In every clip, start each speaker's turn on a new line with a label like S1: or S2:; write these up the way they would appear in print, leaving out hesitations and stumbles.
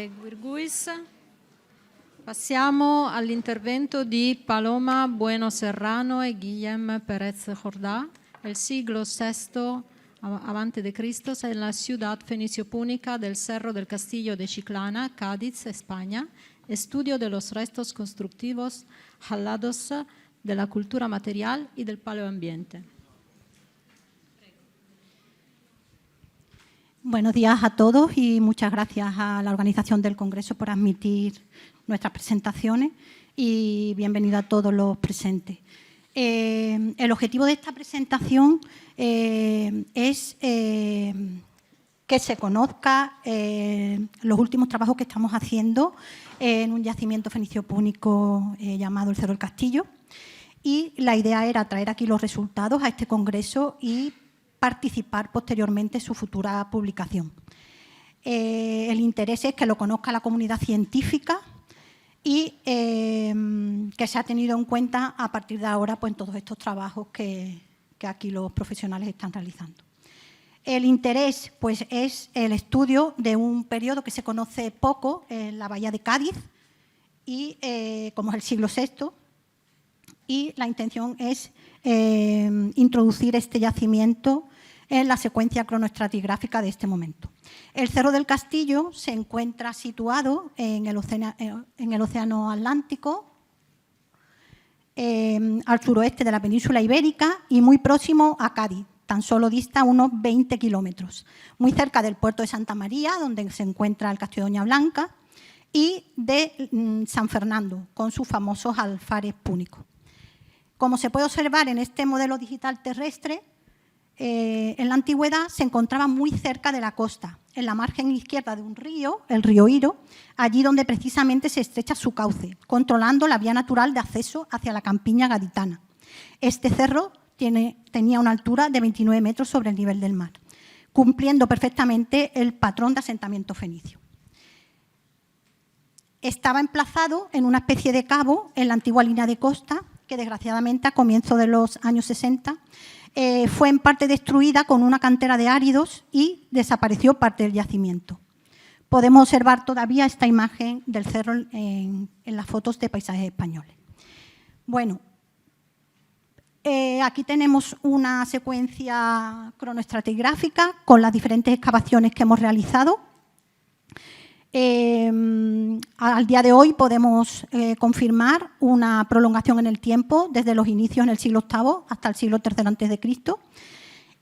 S1: Guirguis. Passiamo all'intervento di Paloma Bueno Serrano e Guillem Pérez Jordá, el siglo VI avante de Cristo en la ciudad fenicio-púnica del Cerro del Castillo de Chiclana, Cádiz, España, estudio de los restos constructivos jalados de la cultura material y del paleoambiente.
S2: Buenos días a todos y muchas gracias a la organización del Congreso por admitir nuestras presentaciones y bienvenido a todos los presentes. El objetivo de esta presentación es que se conozca los últimos trabajos que estamos haciendo en un yacimiento fenicio-púnico llamado el Cerro del Castillo, y la idea era traer aquí los resultados a este congreso y participar posteriormente en su futura publicación. El interés es que lo conozca la comunidad científica y que se ha tenido en cuenta a partir de ahora pues, en todos estos trabajos que aquí los profesionales están realizando. El interés pues, es el estudio de un periodo que se conoce poco en la bahía de Cádiz, y como es el siglo VI, y la intención es introducir este yacimiento en la secuencia cronoestratigráfica de este momento. El Cerro del Castillo se encuentra situado en el Océano Atlántico, al suroeste de la península ibérica y muy próximo a Cádiz. Tan solo dista unos 20 kilómetros, muy cerca del puerto de Santa María, donde se encuentra el Castillo de Doña Blanca, y de San Fernando, con sus famosos alfares púnicos. Como se puede observar en este modelo digital terrestre, en la antigüedad se encontraba muy cerca de la costa, en la margen izquierda de un río, el río Iro, allí donde precisamente se estrecha su cauce, controlando la vía natural de acceso hacia la campiña gaditana. Este cerro tenía una altura de 29 metros sobre el nivel del mar, cumpliendo perfectamente el patrón de asentamiento fenicio. Estaba emplazado en una especie de cabo en la antigua línea de costa, que desgraciadamente a comienzos de los años 60 fue en parte destruida con una cantera de áridos y desapareció parte del yacimiento. Podemos observar todavía esta imagen del cerro en las fotos de paisajes españoles. Bueno, aquí tenemos una secuencia cronoestratigráfica con las diferentes excavaciones que hemos realizado. Al día de hoy podemos confirmar una prolongación en el tiempo desde los inicios en el siglo VIII hasta el siglo III a.C.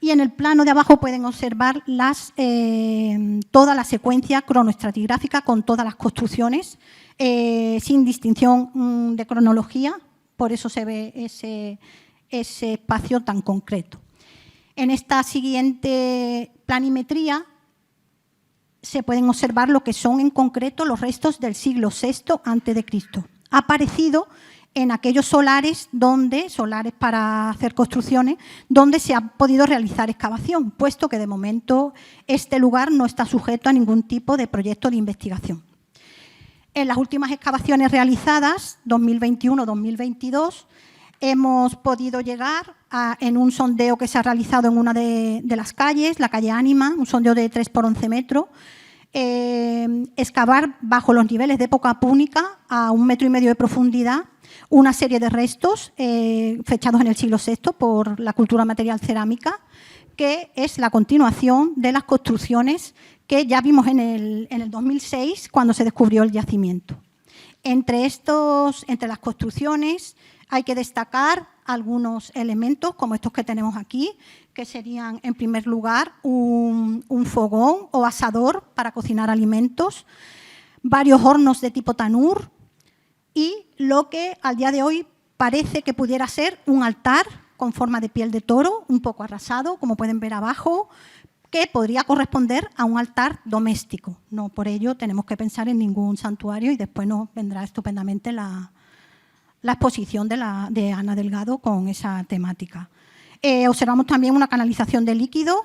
S2: Y en el plano de abajo pueden observar toda la secuencia cronoestratigráfica con todas las construcciones, sin distinción de cronología, por eso se ve ese espacio tan concreto. En esta siguiente planimetría se pueden observar lo que son en concreto los restos del siglo VI a.C., aparecido en aquellos solares para hacer construcciones, donde se ha podido realizar excavación, puesto que de momento este lugar no está sujeto a ningún tipo de proyecto de investigación. En las últimas excavaciones realizadas, 2021-2022, hemos podido llegar en un sondeo que se ha realizado en una de las calles, la calle Ánima, un sondeo de 3 por 11 metros, excavar bajo los niveles de época púnica a 1,5 metros de profundidad una serie de restos fechados en el siglo VI por la cultura material cerámica, que es la continuación de las construcciones que ya vimos en el 2006 cuando se descubrió el yacimiento. Entre las construcciones hay que destacar algunos elementos como estos que tenemos aquí, que serían, en primer lugar, un fogón o asador para cocinar alimentos, varios hornos de tipo tanur y lo que al día de hoy parece que pudiera ser un altar con forma de piel de toro, un poco arrasado, como pueden ver abajo, que podría corresponder a un altar doméstico. No por ello tenemos que pensar en ningún santuario y después nos vendrá estupendamente la exposición de Ana Delgado con esa temática. Observamos también una canalización de líquido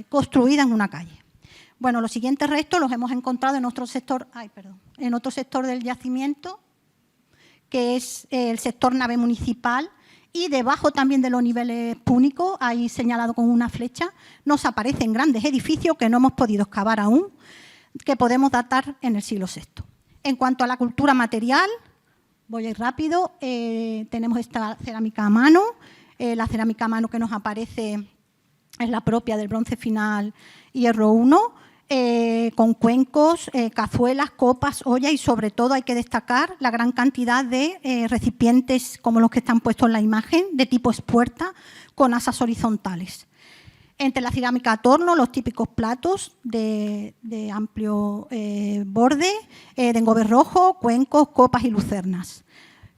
S2: construida en una calle. Bueno, los siguientes restos los hemos encontrado en otro sector del yacimiento, que es el sector nave municipal, y debajo también de los niveles púnicos, ahí señalado con una flecha, nos aparecen grandes edificios que no hemos podido excavar aún, que podemos datar en el siglo VI. En cuanto a la cultura material, voy a ir rápido, tenemos esta cerámica a mano. La cerámica a mano que nos aparece es la propia del bronce final hierro I, con cuencos, cazuelas, copas, ollas y sobre todo hay que destacar la gran cantidad de recipientes como los que están puestos en la imagen, de tipo espuerta, con asas horizontales. Entre la cerámica a torno, los típicos platos de amplio borde, de engobe rojo, cuencos, copas y lucernas.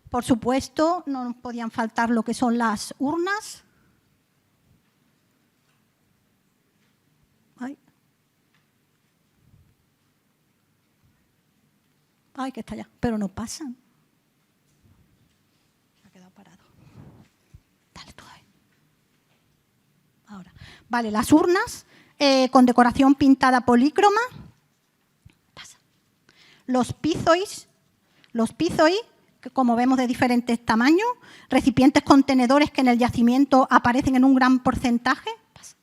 S2: Por supuesto, no nos podían faltar lo que son las urnas. Ay, que está allá, pero no pasan. Ha quedado parado. Dale tú ahí. Ahora. Vale, las urnas con decoración pintada polícroma. Pasa. Los pizois, que como vemos de diferentes tamaños, recipientes contenedores que en el yacimiento aparecen en un gran porcentaje. Pasa.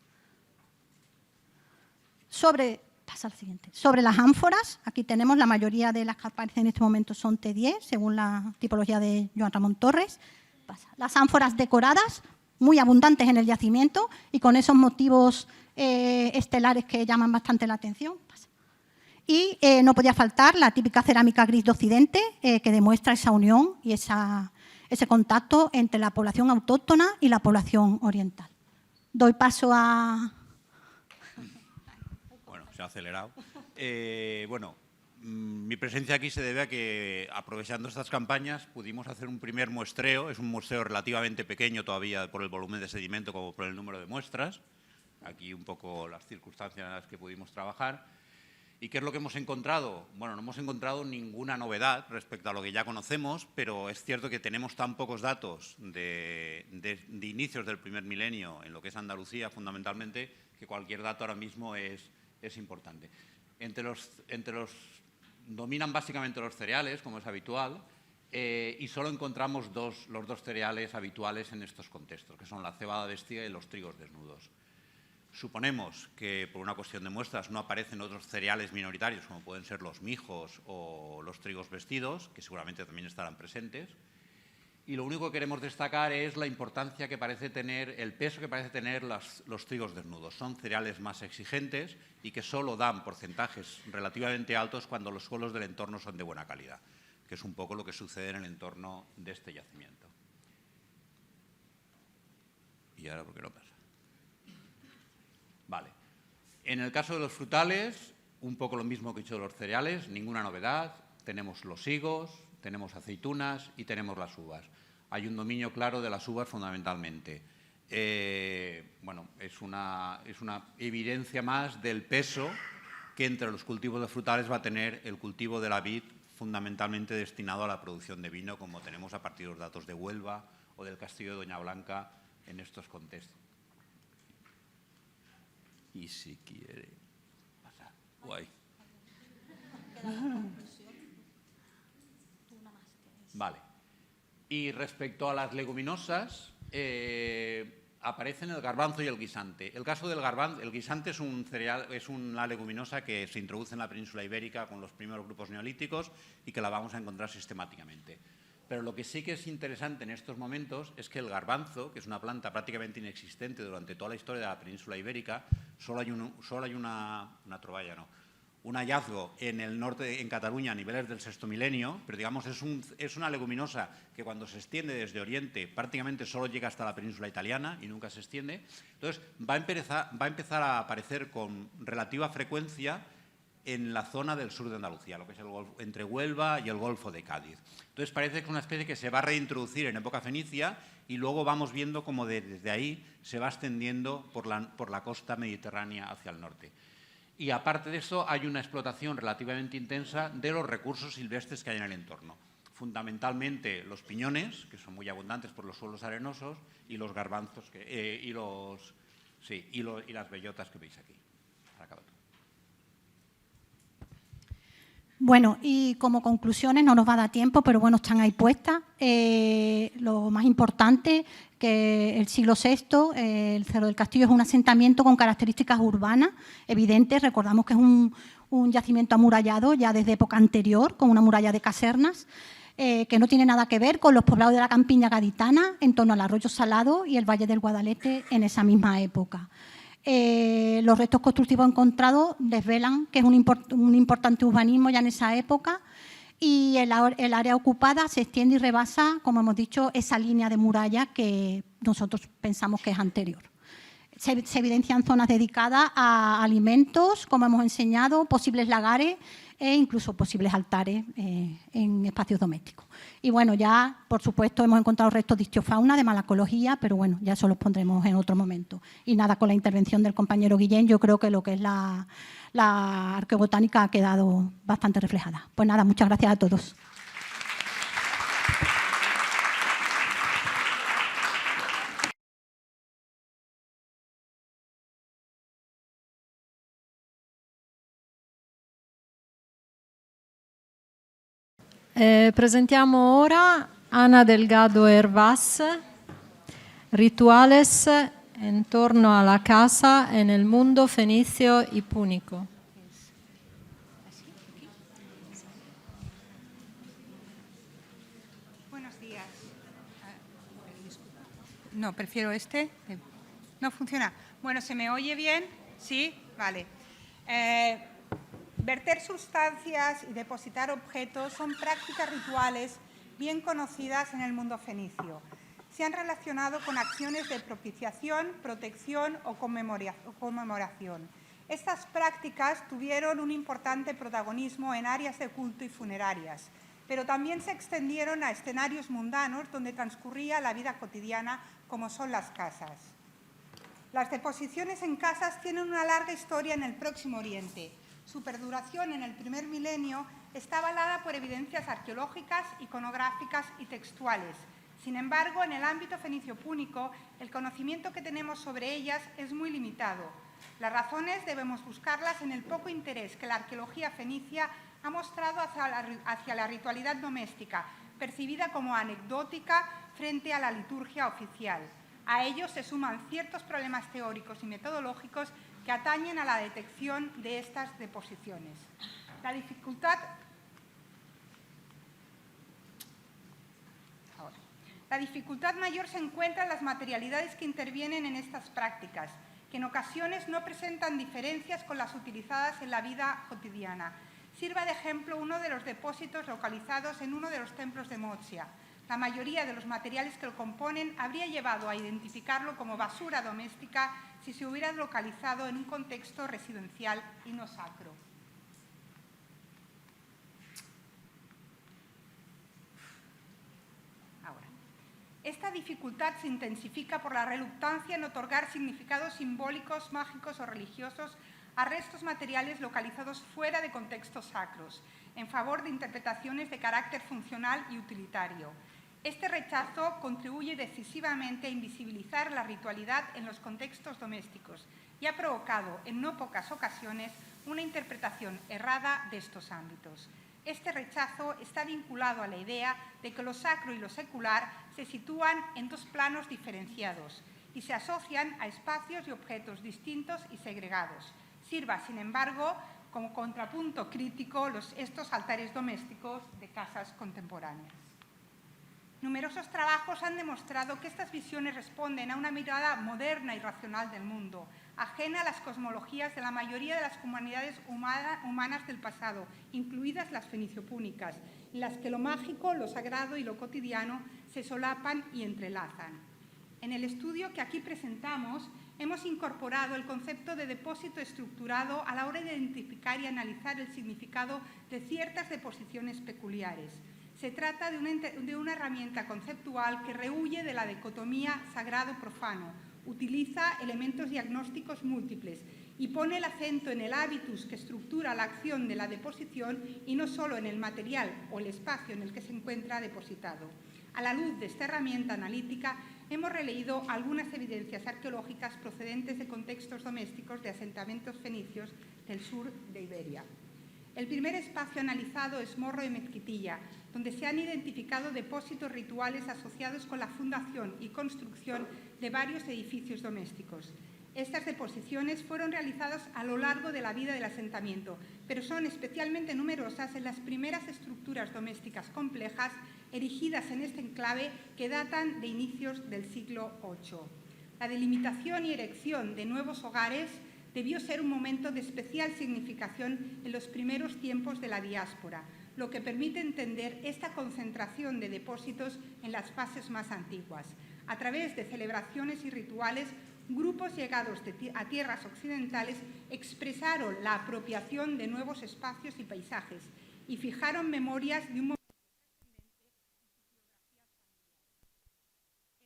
S2: Pasa al siguiente. Sobre las ánforas, aquí tenemos la mayoría de las que aparecen en este momento son T10, según la tipología de Joan Ramón Torres. Pasa. Las ánforas decoradas, muy abundantes en el yacimiento y con esos motivos estelares que llaman bastante la atención. Pasa. Y no podía faltar la típica cerámica gris de Occidente, que demuestra esa unión y ese contacto entre la población autóctona y la población oriental. Doy paso a...
S3: Se ha acelerado. Bueno, mi presencia aquí se debe a que, aprovechando estas campañas, pudimos hacer un primer muestreo. Es un muestreo relativamente pequeño todavía por el volumen de sedimento como por el número de muestras. Aquí un poco las circunstancias en las que pudimos trabajar. ¿Y qué es lo que hemos encontrado? Bueno, no hemos encontrado ninguna novedad respecto a lo que ya conocemos, pero es cierto que tenemos tan pocos datos de inicios del primer milenio en lo que es Andalucía, fundamentalmente, que cualquier dato ahora mismo es importante. Dominan básicamente los cereales, como es habitual, y solo encontramos los dos cereales habituales en estos contextos, que son la cebada vestida y los trigos desnudos. Suponemos que por una cuestión de muestras no aparecen otros cereales minoritarios, como pueden ser los mijos o los trigos vestidos, que seguramente también estarán presentes. Y lo único que queremos destacar es la importancia que parece tener, el peso que parece tener los trigos desnudos. Son cereales más exigentes y que solo dan porcentajes relativamente altos cuando los suelos del entorno son de buena calidad, que es un poco lo que sucede en el entorno de este yacimiento. ¿Y ahora por qué no pasa? Vale. En el caso de los frutales, un poco lo mismo que he dicho de los cereales, ninguna novedad. Tenemos los higos, tenemos aceitunas y tenemos las uvas. Hay un dominio claro de las uvas fundamentalmente. Bueno, es una evidencia más del peso que entre los cultivos de frutales va a tener el cultivo de la vid, fundamentalmente destinado a la producción de vino, como tenemos a partir de los datos de Huelva o del Castillo de Doña Blanca en estos contextos. Y si quiere pasar. Guay. Vale. Y respecto a las leguminosas, aparecen el garbanzo y el guisante. El caso del garbanzo, el guisante es un cereal, es una leguminosa que se introduce en la península ibérica con los primeros grupos neolíticos y que la vamos a encontrar sistemáticamente. Pero lo que sí que es interesante en estos momentos es que el garbanzo, que es una planta prácticamente inexistente durante toda la historia de la península ibérica, solo hay una troballa, no, un hallazgo en el norte, en Cataluña, a niveles del sexto milenio, pero digamos es una leguminosa que cuando se extiende desde Oriente prácticamente solo llega hasta la península italiana y nunca se extiende. Entonces va a empezar a aparecer con relativa frecuencia en la zona del sur de Andalucía, lo que es entre Huelva y el Golfo de Cádiz. Entonces parece que es una especie que se va a reintroducir en época fenicia y luego vamos viendo cómo desde ahí se va extendiendo por la costa mediterránea hacia el norte. Y aparte de eso hay una explotación relativamente intensa de los recursos silvestres que hay en el entorno. Fundamentalmente los piñones, que son muy abundantes por los suelos arenosos, y los garbanzos y las bellotas que veis aquí.
S2: Bueno, y como conclusiones, no nos va a dar tiempo, pero bueno, están ahí puestas. Lo más importante, que el siglo VI, el Cerro del Castillo es un asentamiento con características urbanas evidentes. Recordamos que es un un yacimiento amurallado ya desde época anterior, con una muralla de casernas, que no tiene nada que ver con los poblados de la campiña gaditana en torno al Arroyo Salado y el Valle del Guadalete en esa misma época. Los restos constructivos encontrados desvelan que es un importante urbanismo ya en esa época, y el área ocupada se extiende y rebasa, como hemos dicho, esa línea de muralla que nosotros pensamos que es anterior. Se evidencian zonas dedicadas a alimentos, como hemos enseñado, posibles lagares e incluso posibles altares en espacios domésticos. Y bueno, ya, por supuesto, hemos encontrado restos de istiofauna, de malacología, pero bueno, ya eso los pondremos en otro momento. Y nada, con la intervención del compañero Guillén, yo creo que lo que es la arqueobotánica ha quedado bastante reflejada. Pues nada, muchas gracias a todos.
S1: Presentiamo ora Ana Delgado Hervás, Rituales en torno a la casa en el mundo fenicio y púnico.
S4: Buenos días. No, prefiero este. No funciona. Bueno, ¿se me oye bien? ¿Sí? Vale. Verter sustancias y depositar objetos son prácticas rituales bien conocidas en el mundo fenicio. Se han relacionado con acciones de propiciación, protección o conmemoración. Estas prácticas tuvieron un importante protagonismo en áreas de culto y funerarias, pero también se extendieron a escenarios mundanos donde transcurría la vida cotidiana, como son las casas. Las deposiciones en casas tienen una larga historia en el Próximo Oriente. Su perduración en el primer milenio está avalada por evidencias arqueológicas, iconográficas y textuales. Sin embargo, en el ámbito fenicio-púnico, el conocimiento que tenemos sobre ellas es muy limitado. Las razones debemos buscarlas en el poco interés que la arqueología fenicia ha mostrado hacia la ritualidad doméstica, percibida como anecdótica frente a la liturgia oficial. A ello se suman ciertos problemas teóricos y metodológicos que atañen a la detección de estas deposiciones. La dificultad mayor se encuentra en las materialidades que intervienen en estas prácticas, que en ocasiones no presentan diferencias con las utilizadas en la vida cotidiana. Sirva de ejemplo uno de los depósitos localizados en uno de los templos de Mozia. La mayoría de los materiales que lo componen habría llevado a identificarlo como basura doméstica si se hubiera localizado en un contexto residencial y no sacro. Ahora, esta dificultad se intensifica por la reluctancia en otorgar significados simbólicos, mágicos o religiosos a restos materiales localizados fuera de contextos sacros, en favor de interpretaciones de carácter funcional y utilitario. Este rechazo contribuye decisivamente a invisibilizar la ritualidad en los contextos domésticos y ha provocado, en no pocas ocasiones, una interpretación errada de estos ámbitos. Este rechazo está vinculado a la idea de que lo sacro y lo secular se sitúan en dos planos diferenciados y se asocian a espacios y objetos distintos y segregados. Sirva, sin embargo, como contrapunto crítico estos altares domésticos de casas contemporáneas. Numerosos trabajos han demostrado que estas visiones responden a una mirada moderna y racional del mundo, ajena a las cosmologías de la mayoría de las comunidades humanas del pasado, incluidas las fenicio-púnicas, en las que lo mágico, lo sagrado y lo cotidiano se solapan y entrelazan. En el estudio que aquí presentamos, hemos incorporado el concepto de depósito estructurado a la hora de identificar y analizar el significado de ciertas deposiciones peculiares. Se trata de una herramienta conceptual que rehuye de la dicotomía sagrado-profano, utiliza elementos diagnósticos múltiples y pone el acento en el hábitus que estructura la acción de la deposición y no solo en el material o el espacio en el que se encuentra depositado. A la luz de esta herramienta analítica, hemos releído algunas evidencias arqueológicas procedentes de contextos domésticos de asentamientos fenicios del sur de Iberia. El primer espacio analizado es Morro de Mezquitilla, donde se han identificado depósitos rituales asociados con la fundación y construcción de varios edificios domésticos. Estas deposiciones fueron realizadas a lo largo de la vida del asentamiento, pero son especialmente numerosas en las primeras estructuras domésticas complejas erigidas en este enclave que datan de inicios del siglo VIII. La delimitación y erección de nuevos hogares debió ser un momento de especial significación en los primeros tiempos de la diáspora, lo que permite entender esta concentración de depósitos en las fases más antiguas. A través de celebraciones y rituales, grupos llegados a tierras occidentales expresaron la apropiación de nuevos espacios y paisajes y fijaron memorias de un momento trascendente.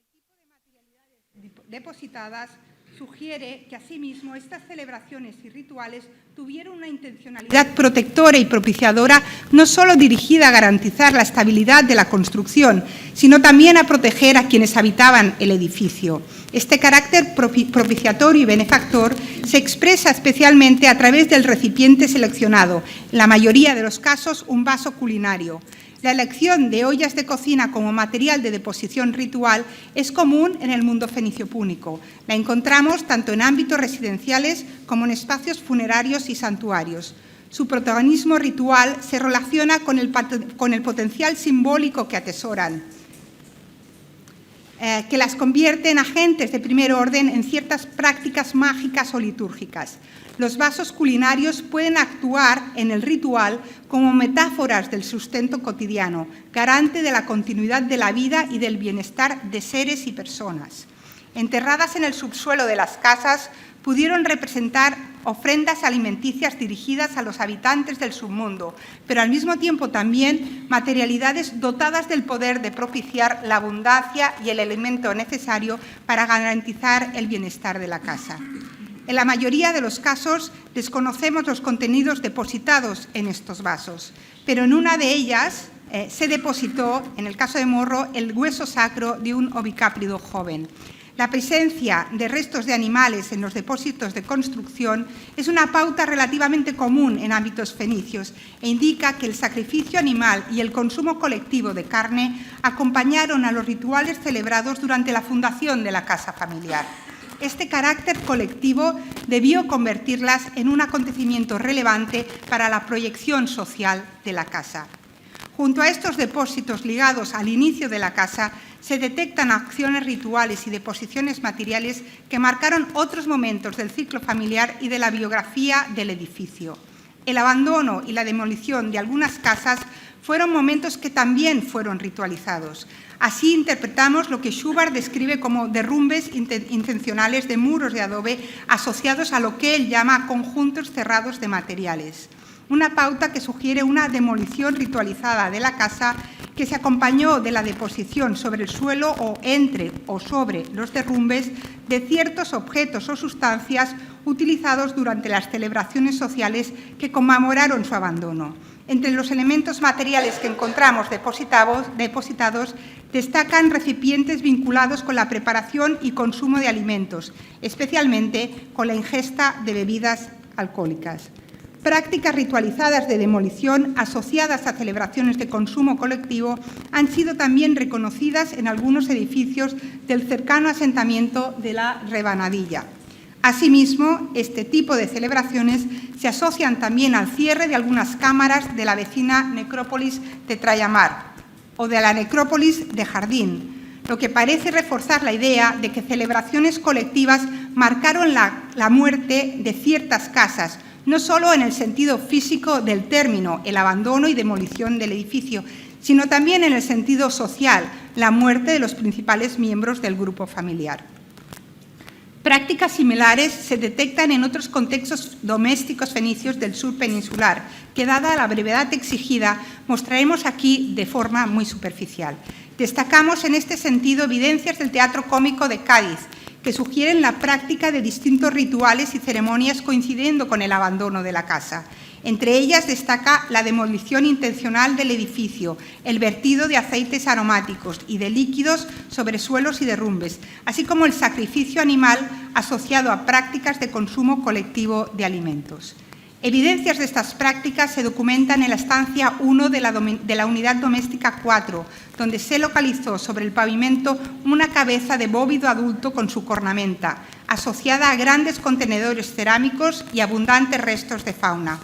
S4: El tipo de materialidades depositadas sugiere que, asimismo, estas celebraciones y rituales tuvieron una intencionalidad protectora y propiciadora, no solo dirigida a garantizar la estabilidad de la construcción, sino también a proteger a quienes habitaban el edificio. Este carácter propiciatorio y benefactor se expresa especialmente a través del recipiente seleccionado, en la mayoría de los casos un vaso culinario. La elección de ollas de cocina como material de deposición ritual es común en el mundo fenicio púnico. La encontramos tanto en ámbitos residenciales como en espacios funerarios y santuarios. Su protagonismo ritual se relaciona con el potencial simbólico que atesoran, que las convierte en agentes de primer orden en ciertas prácticas mágicas o litúrgicas. Los vasos culinarios pueden actuar en el ritual como metáforas del sustento cotidiano, garante de la continuidad de la vida y del bienestar de seres y personas. Enterradas en el subsuelo de las casas, pudieron representar ofrendas alimenticias dirigidas a los habitantes del submundo, pero al mismo tiempo también materialidades dotadas del poder de propiciar la abundancia y el elemento necesario para garantizar el bienestar de la casa. En la mayoría de los casos desconocemos los contenidos depositados en estos vasos, pero en una de ellas se depositó, en el caso de Morro, el hueso sacro de un ovicáprido joven. La presencia de restos de animales en los depósitos de construcción es una pauta relativamente común en ámbitos fenicios e indica que el sacrificio animal y el consumo colectivo de carne acompañaron a los rituales celebrados durante la fundación de la casa familiar. Este carácter colectivo debió convertirlas en un acontecimiento relevante para la proyección social de la casa. Junto a estos depósitos ligados al inicio de la casa, se detectan acciones rituales y deposiciones materiales que marcaron otros momentos del ciclo familiar y de la biografía del edificio. El abandono y la demolición de algunas casas fueron momentos que también fueron ritualizados. Así interpretamos lo que Schubart describe como derrumbes intencionales de muros de adobe asociados a lo que él llama conjuntos cerrados de materiales. Una pauta que sugiere una demolición ritualizada de la casa que se acompañó de la deposición sobre el suelo o entre o sobre los derrumbes de ciertos objetos o sustancias utilizados durante las celebraciones sociales que conmemoraron su abandono. Entre los elementos materiales que encontramos depositados destacan recipientes vinculados con la preparación y consumo de alimentos, especialmente con la ingesta de bebidas alcohólicas. Prácticas ritualizadas de demolición asociadas a celebraciones de consumo colectivo han sido también reconocidas en algunos edificios del cercano asentamiento de la Rebanadilla. Asimismo, este tipo de celebraciones se asocian también al cierre de algunas cámaras de la vecina necrópolis de Trayamar o de la necrópolis de Jardín, lo que parece reforzar la idea de que celebraciones colectivas marcaron la muerte de ciertas casas, no solo en el sentido físico del término, el abandono y demolición del edificio, sino también en el sentido social, la muerte de los principales miembros del grupo familiar. Prácticas similares se detectan en otros contextos domésticos fenicios del sur peninsular, que, dada la brevedad exigida, mostraremos aquí de forma muy superficial. Destacamos en este sentido evidencias del teatro cómico de Cádiz, que sugieren la práctica de distintos rituales y ceremonias coincidiendo con el abandono de la casa. Entre ellas destaca la demolición intencional del edificio, el vertido de aceites aromáticos y de líquidos sobre suelos y derrumbes, así como el sacrificio animal asociado a prácticas de consumo colectivo de alimentos. Evidencias de estas prácticas se documentan en la estancia 1 de la unidad doméstica 4, donde se localizó sobre el pavimento una cabeza de bóvido adulto con su cornamenta, asociada a grandes contenedores cerámicos y abundantes restos de fauna.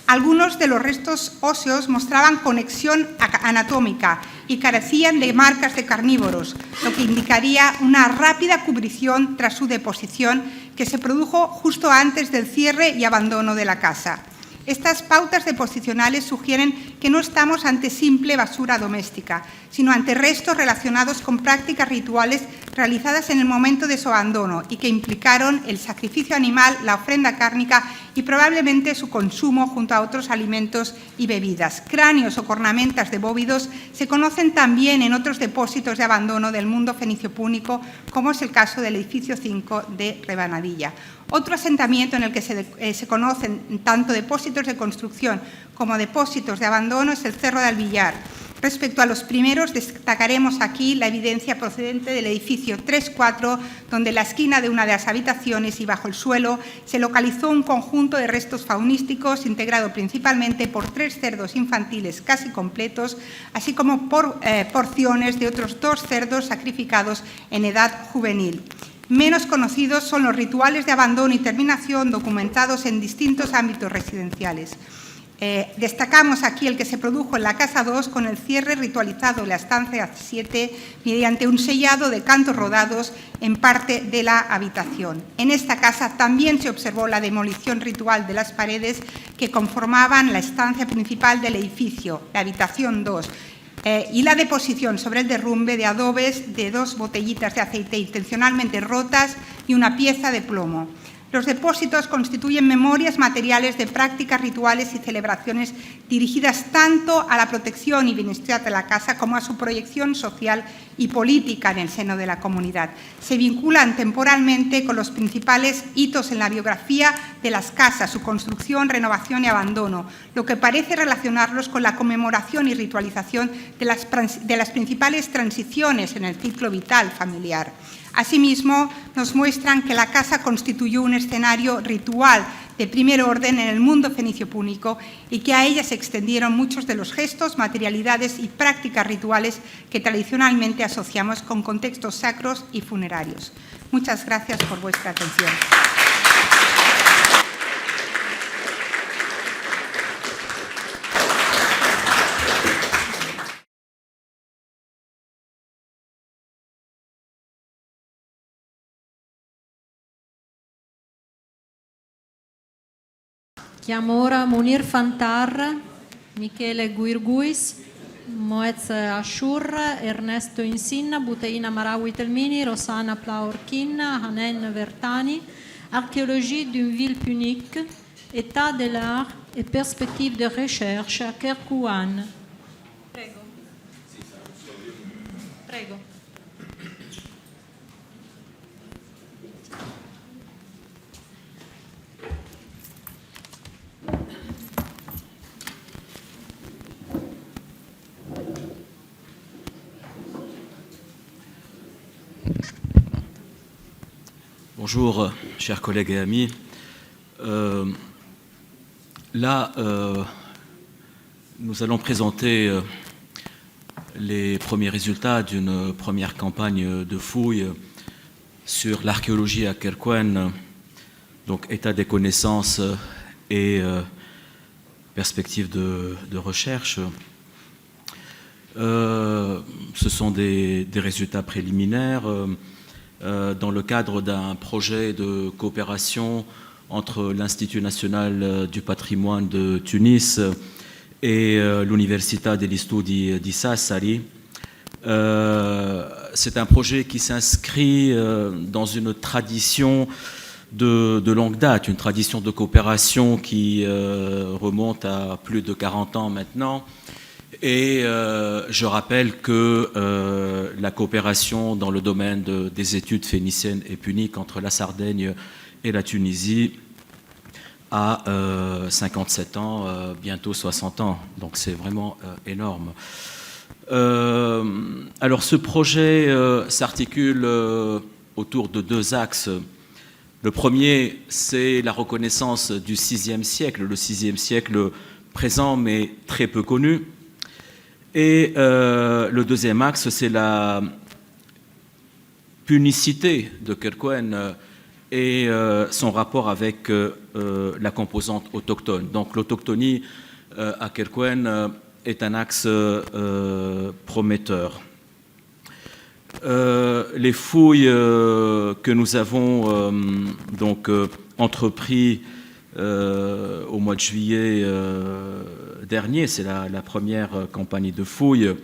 S4: Algunos de los restos óseos mostraban conexión anatómica y carecían de marcas de carnívoros, lo que indicaría una rápida cubrición tras su deposición que se produjo justo antes del cierre y abandono de la casa. Estas pautas deposicionales sugieren que no estamos ante simple basura doméstica, sino ante restos relacionados con prácticas rituales realizadas en el momento de su abandono y que implicaron el sacrificio animal, la ofrenda cárnica y probablemente su consumo junto a otros alimentos y bebidas. Cráneos o cornamentas de bóvidos se conocen también en otros depósitos de abandono del mundo fenicio-púnico, como es el caso del edificio 5 de Rebanadilla. Otro asentamiento en el que se conocen tanto depósitos de construcción como depósitos de abandono es el Cerro de Alvillar. Respecto a los primeros, destacaremos aquí la evidencia procedente del edificio 3-4, donde en la esquina de una de las habitaciones y bajo el suelo se localizó un conjunto de restos faunísticos integrado principalmente por 3 cerdos infantiles casi completos, así como por porciones de otros 2 cerdos sacrificados en edad juvenil. Menos conocidos son los rituales de abandono y terminación documentados en distintos ámbitos residenciales. Destacamos aquí el que se produjo en la Casa 2 con el cierre ritualizado de la estancia 7 mediante un sellado de cantos rodados en parte de la habitación. En esta casa también se observó la demolición ritual de las paredes que conformaban la estancia principal del edificio, la habitación 2, y la deposición sobre el derrumbe de adobes de 2 botellitas de aceite intencionalmente rotas y una pieza de plomo. Los depósitos constituyen memorias materiales de prácticas rituales y celebraciones dirigidas tanto a la protección y bienestar de la casa como a su proyección social y política en el seno de la comunidad. Se vinculan temporalmente con los principales hitos en la biografía de las casas, su construcción, renovación y abandono, lo que parece relacionarlos con la conmemoración y ritualización de las principales transiciones en el ciclo vital familiar. Asimismo, nos muestran que la casa constituyó un escenario ritual de primer orden en el mundo fenicio-púnico y que a ella se extendieron muchos de los gestos, materialidades y prácticas rituales que tradicionalmente asociamos con contextos sacros y funerarios. Muchas gracias por vuestra atención.
S1: Chiamo ora Munir Fantar, Michele Guirguis, Moez Ashur, Ernesto Insinna, Buteina Marawi Telmini, Rosana Plaorkin, Hanen Vertani, Archéologie d'une ville punique, État de l'art et perspectives de recherche à Kerkouan. Prego. Prego.
S5: Bonjour, chers collègues et amis. Nous allons présenter les premiers résultats d'une première campagne de fouilles sur l'archéologie à Kerkouan, donc état des connaissances et perspectives de recherche. Ce sont des résultats préliminaires dans le cadre d'un projet de coopération entre l'Institut national du patrimoine de Tunis et l'Università degli Studi di Sassari. C'est un projet qui s'inscrit dans une tradition de longue date, une tradition de coopération qui remonte à plus de 40 ans maintenant. Et je rappelle que la coopération dans le domaine des études phéniciennes et puniques entre la Sardaigne et la Tunisie a 57 ans, bientôt 60 ans. Donc c'est vraiment énorme. Alors ce projet s'articule autour de 2 axes. Le premier, c'est la reconnaissance du VIe siècle, le VIe siècle présent mais très peu connu. Et le deuxième axe, c'est la punicité de Kerkhoen et son rapport avec la composante autochtone. Donc l'autochtonie à Kerkhoen est un axe prometteur. Les fouilles que nous avons entrepris au mois de juillet dernier, c'est la première campagne de fouilles,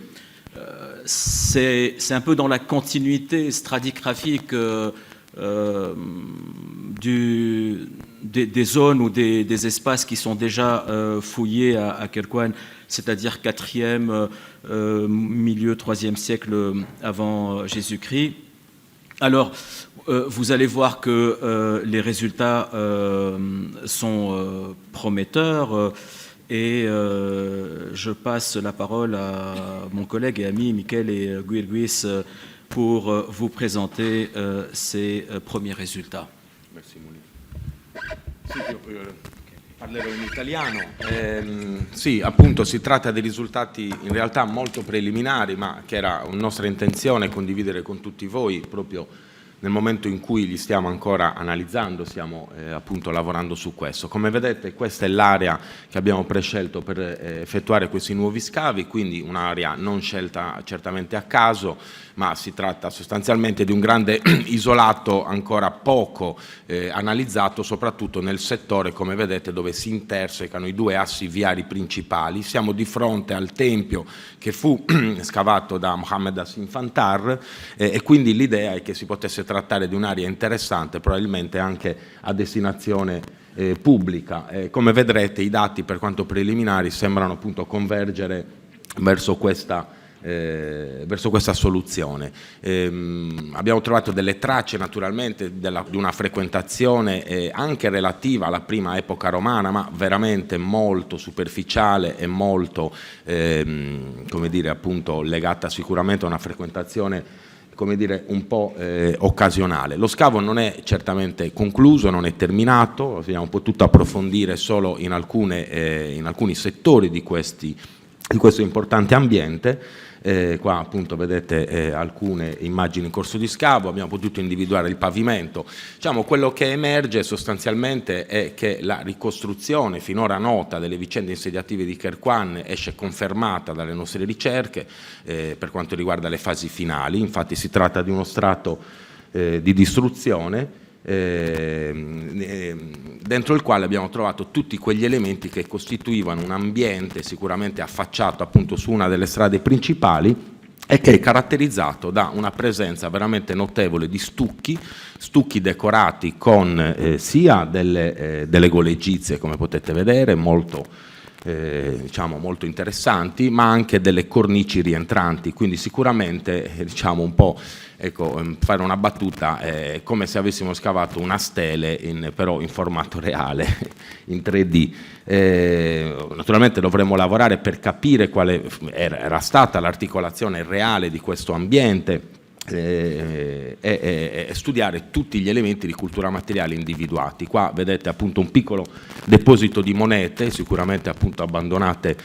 S5: c'est un peu dans la continuité stratigraphique des zones ou des espaces qui sont déjà fouillés à Kerkhoen, c'est-à-dire 4e, milieu 3e siècle avant Jésus-Christ. Alors, vous allez voir que les résultats sont prometteurs et je passe la parole à mon collègue et ami Michele Guirguis pour vous présenter ces premiers résultats.
S6: Merci Monique. Parlerò in italiano. Sì, appunto si tratta di risultati in realtà molto preliminari, ma che era nostra intenzione condividere con tutti voi proprio nel momento in cui li stiamo ancora analizzando, stiamo appunto lavorando su questo. Come vedete questa è l'area che abbiamo prescelto per effettuare questi nuovi scavi, quindi un'area non scelta certamente a caso, ma si tratta sostanzialmente di un grande isolato ancora poco analizzato, soprattutto nel settore, come vedete, dove si intersecano i due assi viari principali. Siamo di fronte al tempio che fu scavato da Mohammed Hassan Fantar e quindi l'idea è che si potesse trattare di un'area interessante, probabilmente anche a destinazione pubblica. Come vedrete i dati per quanto preliminari sembrano appunto convergere verso questa soluzione. Abbiamo trovato delle tracce naturalmente di una frequentazione anche relativa alla prima epoca romana, ma veramente molto superficiale e molto come dire appunto legata sicuramente a una frequentazione come dire un po' occasionale. Lo scavo non è certamente concluso, non è terminato, abbiamo potuto approfondire solo in alcuni settori di questo importante ambiente. Qua appunto vedete alcune immagini in corso di scavo, abbiamo potuto individuare il pavimento. Diciamo, quello che emerge sostanzialmente è che la ricostruzione finora nota delle vicende insediative di Kerkhoen esce confermata dalle nostre ricerche per quanto riguarda le fasi finali. Infatti si tratta di uno strato di distruzione dentro il quale abbiamo trovato tutti quegli elementi che costituivano un ambiente sicuramente affacciato appunto su una delle strade principali e che è caratterizzato da una presenza veramente notevole di stucchi decorati con sia delle gole egizie, come potete vedere, molto interessanti, ma anche delle cornici rientranti, quindi sicuramente diciamo un po', ecco, fare una battuta, è come se avessimo scavato una stele però in formato reale, in 3D. Naturalmente dovremmo lavorare per capire quale era stata l'articolazione reale di questo ambiente e studiare tutti gli elementi di cultura materiale individuati. Qua vedete appunto un piccolo deposito di monete, sicuramente appunto abbandonate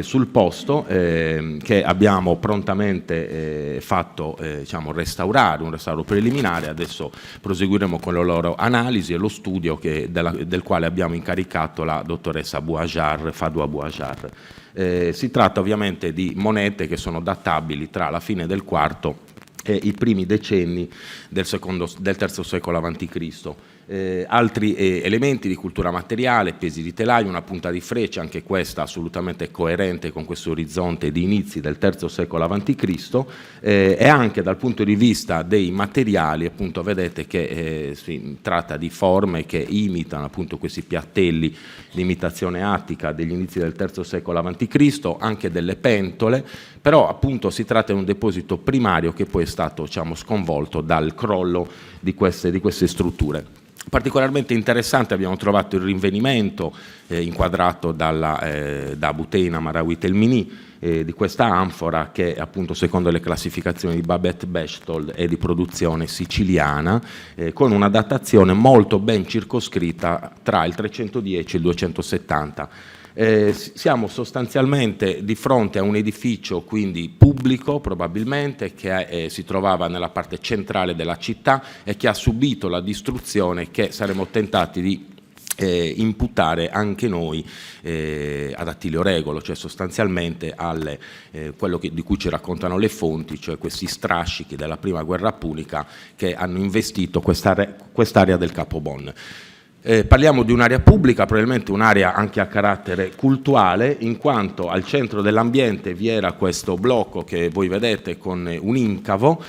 S6: sul posto, che abbiamo prontamente fatto restaurare, un restauro preliminare. Adesso proseguiremo con la loro analisi e lo studio del quale abbiamo incaricato la dottoressa Fadwa Bouajar. Si tratta ovviamente di monete che sono databili tra la fine del IV e i primi decenni del III secolo a.C. Altri elementi di cultura materiale, pesi di telaio, una punta di freccia, anche questa assolutamente coerente con questo orizzonte di inizi del III secolo a.C. E anche dal punto di vista dei materiali, appunto vedete che si tratta di forme che imitano appunto questi piattelli di imitazione attica degli inizi del III secolo a.C., anche delle pentole, però appunto si tratta di un deposito primario che poi è stato sconvolto dal crollo di queste strutture. Particolarmente interessante abbiamo trovato il rinvenimento inquadrato da Butein Amaraoui Telmini di questa anfora che appunto secondo le classificazioni di Babette Bechtold è di produzione siciliana con una datazione molto ben circoscritta tra il 310 e il 270. Siamo sostanzialmente di fronte a un edificio quindi pubblico probabilmente che si trovava nella parte centrale della città e che ha subito la distruzione che saremmo tentati di imputare anche noi ad Attilio Regolo, cioè sostanzialmente quello di cui ci raccontano le fonti, cioè questi strascichi della prima guerra punica che hanno investito quest'area del Capobon. Parliamo di un'area pubblica, probabilmente un'area anche a carattere cultuale, in quanto al centro dell'ambiente vi era questo blocco che voi vedete con un incavo,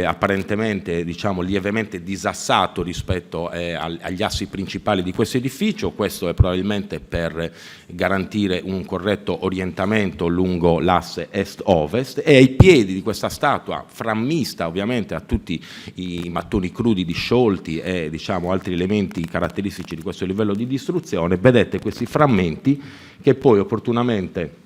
S6: apparentemente diciamo lievemente disassato rispetto agli assi principali di questo edificio. Questo è probabilmente per garantire un corretto orientamento lungo l'asse est-ovest, e ai piedi di questa statua, frammista ovviamente a tutti i mattoni crudi disciolti e diciamo altri elementi caratteristici di questo livello di distruzione, vedete questi frammenti che poi opportunamente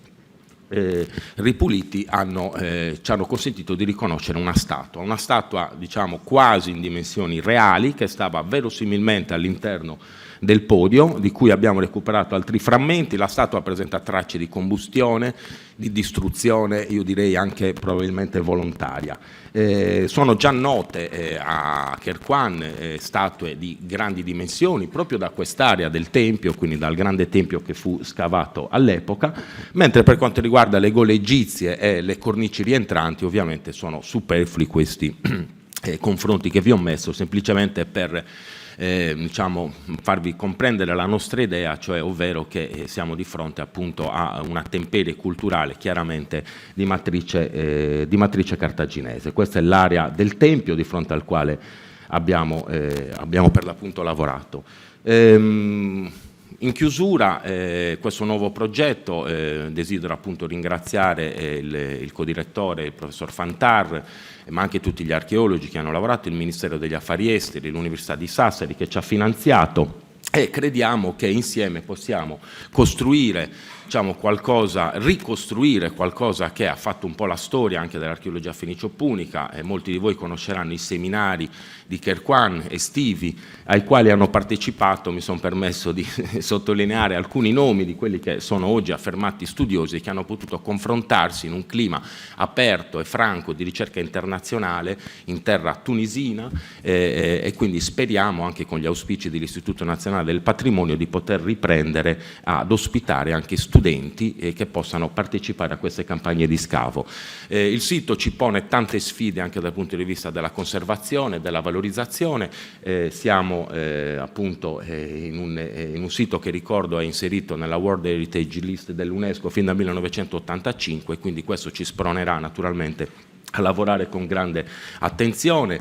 S6: ripuliti ci hanno consentito di riconoscere una statua diciamo quasi in dimensioni reali che stava verosimilmente all'interno del podio, di cui abbiamo recuperato altri frammenti. La statua presenta tracce di combustione, di distruzione, io direi anche probabilmente volontaria. Sono già note a Kherkhuan statue di grandi dimensioni proprio da quest'area del tempio, quindi dal grande tempio che fu scavato all'epoca, mentre per quanto riguarda le gole egizie e le cornici rientranti ovviamente sono superflui questi confronti che vi ho messo, semplicemente per diciamo, farvi comprendere la nostra idea, cioè ovvero che siamo di fronte appunto a una temperie culturale chiaramente di matrice cartaginese. Questa è l'area del tempio di fronte al quale abbiamo per l'appunto lavorato. In chiusura, questo nuovo progetto desidero appunto ringraziare il codirettore, il professor Fantar, ma anche tutti gli archeologi che hanno lavorato, il Ministero degli Affari Esteri, l'Università di Sassari che ci ha finanziato, e crediamo che insieme possiamo costruire, diciamo, qualcosa, ricostruire qualcosa che ha fatto un po' la storia anche dell'archeologia fenicio-punica. Molti di voi conosceranno i seminari di Kherkhuan estivi ai quali hanno partecipato. Mi sono permesso di sottolineare alcuni nomi di quelli che sono oggi affermati studiosi che hanno potuto confrontarsi in un clima aperto e franco di ricerca internazionale in terra tunisina, e quindi speriamo anche con gli auspici dell'Istituto Nazionale del Patrimonio di poter riprendere ad ospitare anche studenti che possano partecipare a queste campagne di scavo. Il sito ci pone tante sfide anche dal punto di vista della conservazione, della valorizzazione. Siamo appunto in un sito che ricordo è inserito nella World Heritage List dell'UNESCO fin dal 1985, quindi questo ci spronerà naturalmente a lavorare con grande attenzione.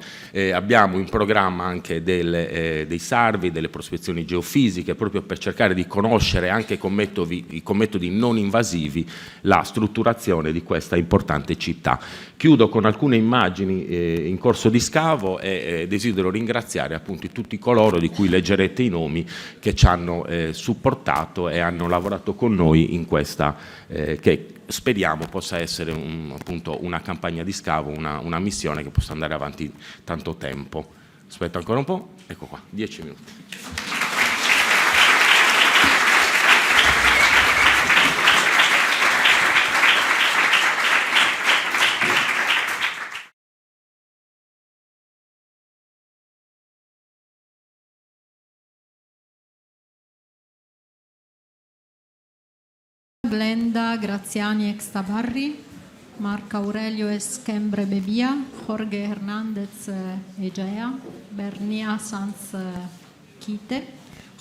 S6: Abbiamo in programma anche dei sarvi, delle prospezioni geofisiche, proprio per cercare di conoscere anche con metodi non invasivi la strutturazione di questa importante città. Chiudo con alcune immagini in corso di scavo e desidero ringraziare appunto tutti coloro di cui leggerete i nomi che ci hanno supportato e hanno lavorato con noi in questa che speriamo possa essere appunto una campagna di scavo, una missione che possa andare avanti tanto tempo. Aspetta ancora un po', ecco qua, 10 minuti.
S1: Glenda Graziani Extabarri, Marco Aurelio Esquembre Bebia, Jorge Hernández Egea, Bernia Sanz Quite,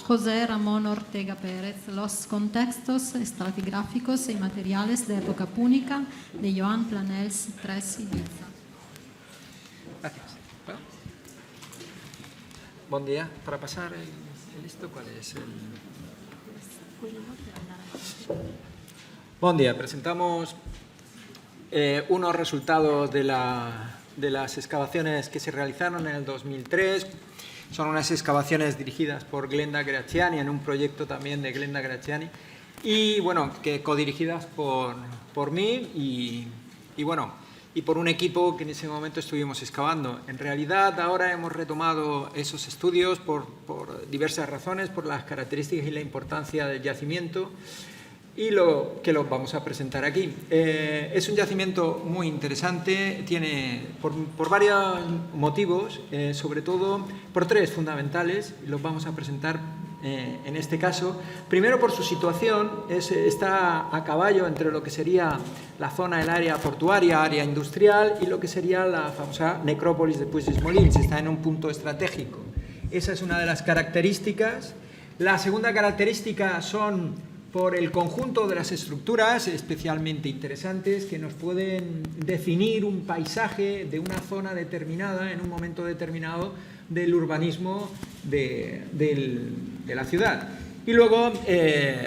S1: José Ramón Ortega Pérez. Los contextos estratigráficos y materiales de época púnica de Joan Planels 3 Ibiza.
S7: Gracias. Buen día. Para pasar el listo, ¿cuál es el...? Buen día. Presentamos unos resultados de las excavaciones que se realizaron en el 2003 Son unas excavaciones dirigidas por Glenda Graziani, en un proyecto también de Glenda Graziani, y bueno, que codirigidas por mí y por un equipo que en ese momento estuvimos excavando. En realidad ahora hemos retomado esos estudios por diversas razones, por las características y la importancia del yacimiento, y lo que los vamos a presentar aquí. Es un yacimiento muy interesante, tiene por varios motivos, sobre todo por tres fundamentales, y los vamos a presentar en este caso. Primero, por su situación, está a caballo entre lo que sería la zona del área portuaria, área industrial, y lo que sería la famosa necrópolis de Puig-des-Molins. Está en un punto estratégico. Esa es una de las características. La segunda característica son por el conjunto de las estructuras especialmente interesantes que nos pueden definir un paisaje de una zona determinada en un momento determinado del urbanismo de la ciudad. Y luego,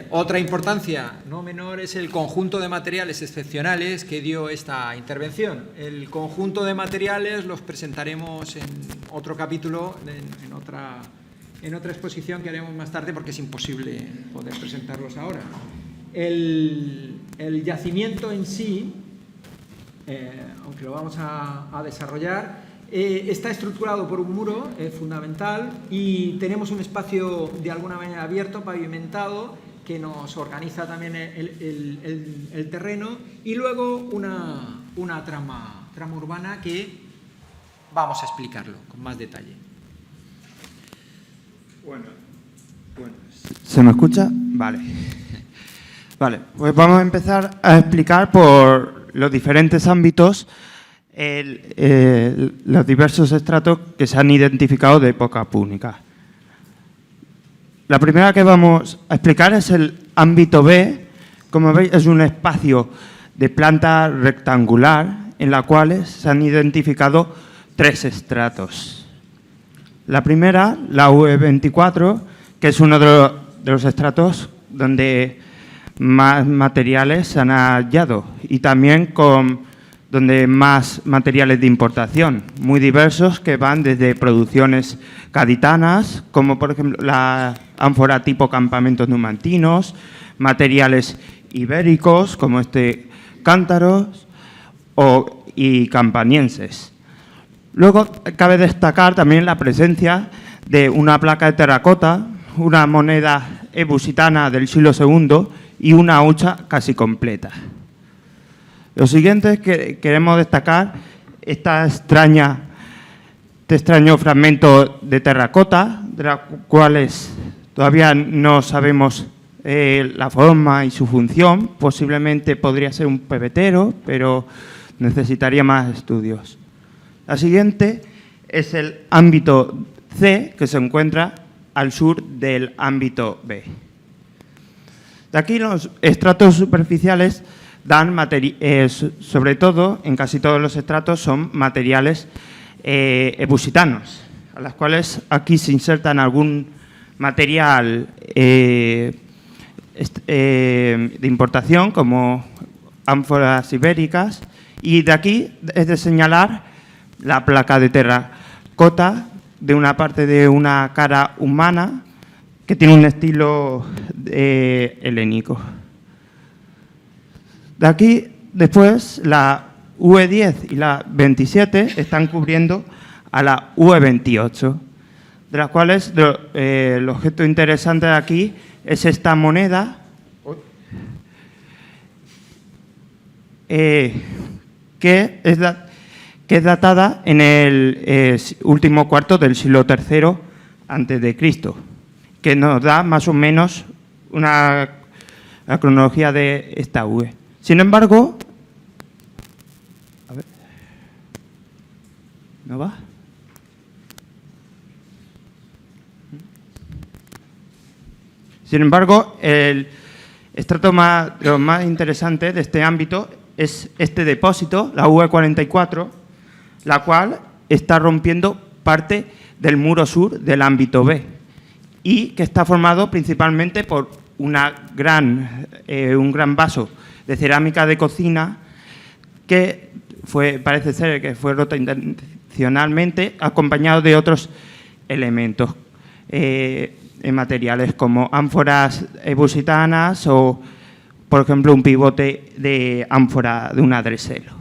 S7: otra importancia no menor es el conjunto de materiales excepcionales que dio esta intervención. El conjunto de materiales los presentaremos en otro capítulo, en otra exposición que haremos más tarde, porque es imposible poder presentarlos ahora. El yacimiento en sí, aunque lo vamos a desarrollar, está estructurado por un muro fundamental, y tenemos un espacio de alguna manera abierto, pavimentado, que nos organiza también el terreno, y luego una trama urbana que vamos a explicarlo con más detalle.
S8: Bueno, ¿se me escucha? Vale. Vale, pues vamos a empezar a explicar por los diferentes ámbitos los diversos estratos que se han identificado de época púnica. La primera que vamos a explicar es el ámbito B. Como veis, es un espacio de planta rectangular en la cual se han identificado tres estratos. La primera, la UE24, que es uno de los estratos donde más materiales se han hallado, y también donde más materiales de importación, muy diversos, que van desde producciones gaditanas, como por ejemplo la ánfora tipo campamentos numantinos, materiales ibéricos, como cántaros, y campanienses. Luego, cabe destacar también la presencia de una placa de terracota, una moneda ebusitana del siglo II y una hucha casi completa. Lo siguiente es que queremos destacar este extraño fragmento de terracota, de las cuales todavía no sabemos la forma y su función. Posiblemente podría ser un pebetero, pero necesitaría más estudios. La siguiente es el ámbito C, que se encuentra al sur del ámbito B. De aquí los estratos superficiales dan sobre todo, en casi todos los estratos, son materiales ebusitanos, a las cuales aquí se insertan algún material de importación, como ánforas ibéricas, y de aquí es de señalar la placa de terracota de una parte de una cara humana que tiene un estilo helénico. De aquí, después, la UE10 y la 27 están cubriendo a la UE28, de las cuales el objeto interesante de aquí es esta moneda que es datada en el último cuarto del siglo III a.C., que nos da más o menos la cronología de esta UE. Sin embargo, a ver, ¿no va? Sin embargo, el estrato lo más interesante de este ámbito es este depósito, la UE44, la cual está rompiendo parte del muro sur del ámbito B y que está formado principalmente por un gran vaso de cerámica de cocina que parece ser que fue roto intencionalmente, acompañado de otros elementos en materiales como ánforas ebusitanas o, por ejemplo, un pivote de ánfora de un adreselo.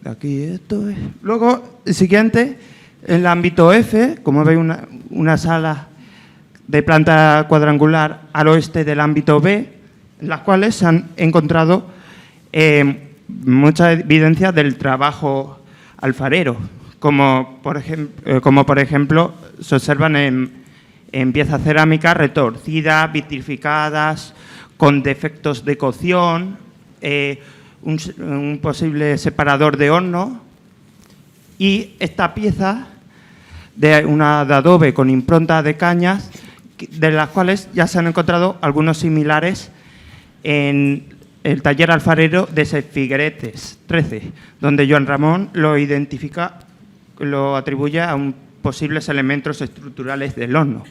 S8: Aquí esto es. Luego, el siguiente, en el ámbito F, como veis, una sala de planta cuadrangular al oeste del ámbito B, en las cuales se han encontrado mucha evidencia del trabajo alfarero, como por ejemplo se observan en piezas cerámicas retorcidas, vitrificadas, con defectos de cocción, un posible separador de horno, y esta pieza de adobe con impronta de cañas, de las cuales ya se han encontrado algunos similares en el taller alfarero de Figueretes 13, donde Joan Ramón lo identifica, lo atribuye a posibles elementos estructurales del horno.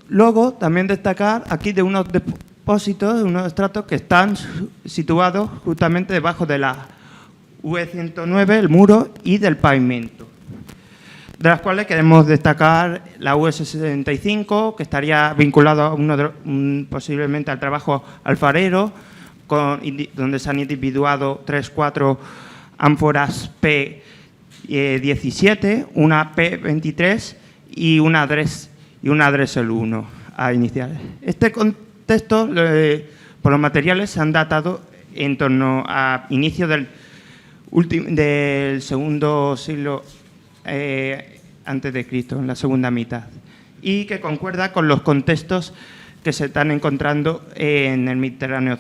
S8: Luego, también destacar aquí de unos depósitos, de unos estratos que están situados justamente debajo de la UE109, el muro, y del pavimento, de las cuales queremos destacar la UE65, que estaría vinculado a posiblemente al trabajo alfarero, donde se han individuado 3-4 ánforas P17, una P23 y una Dresel 1 a iniciales. Este contexto, por los materiales, se han datado en torno a inicios del segundo siglo antes de Cristo, en la segunda mitad, y que concuerda con los contextos que se están encontrando en el Mediterráneo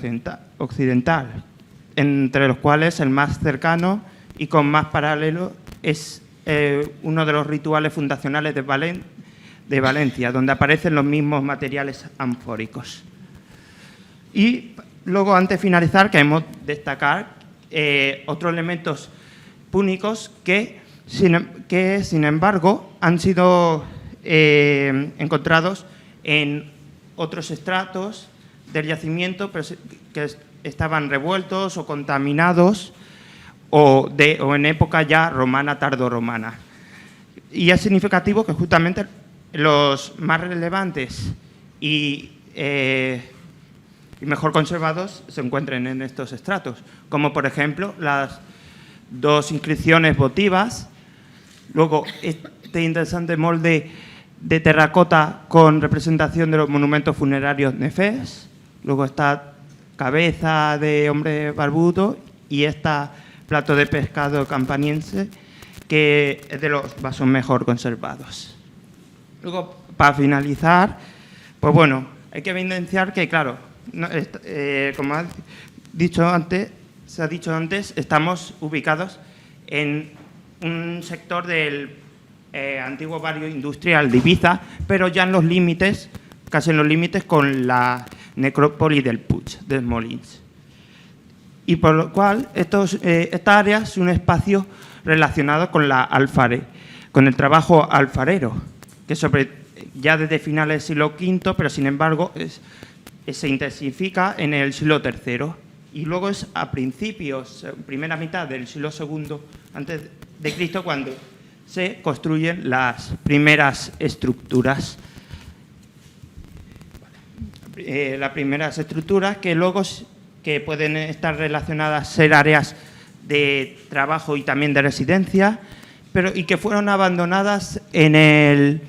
S8: occidental, entre los cuales el más cercano y con más paralelo es uno de los rituales fundacionales de Valencia, donde aparecen los mismos materiales ánforicos. Y luego, antes de finalizar, queremos destacar otros elementos púnicos que, sin embargo, han sido encontrados en otros estratos del yacimiento, pero que estaban revueltos o contaminados o en época ya romana, tardorromana. Y es significativo que justamente los más relevantes y mejor conservados se encuentren en estos estratos, como por ejemplo las dos inscripciones votivas, luego este interesante molde de terracota con representación de los monumentos funerarios nefés, luego esta cabeza de hombre barbudo y esta plato de pescado campaniense, que es de los vasos mejor conservados. Luego, para finalizar, pues bueno, hay que evidenciar que, claro, como se ha dicho antes, estamos ubicados en un sector del antiguo barrio industrial de Ibiza, pero ya en los límites, casi en los límites con la necrópolis del Puig, de Molins. Y por lo cual, esta área es un espacio relacionado con con el trabajo alfarero, que ya desde finales del siglo V, pero sin embargo se intensifica en el siglo III. Y luego es a principios, primera mitad del siglo II antes de Cristo, cuando se construyen las primeras estructuras. Las primeras estructuras que luego que pueden estar relacionadas, ser áreas de trabajo y también de residencia, y que fueron abandonadas en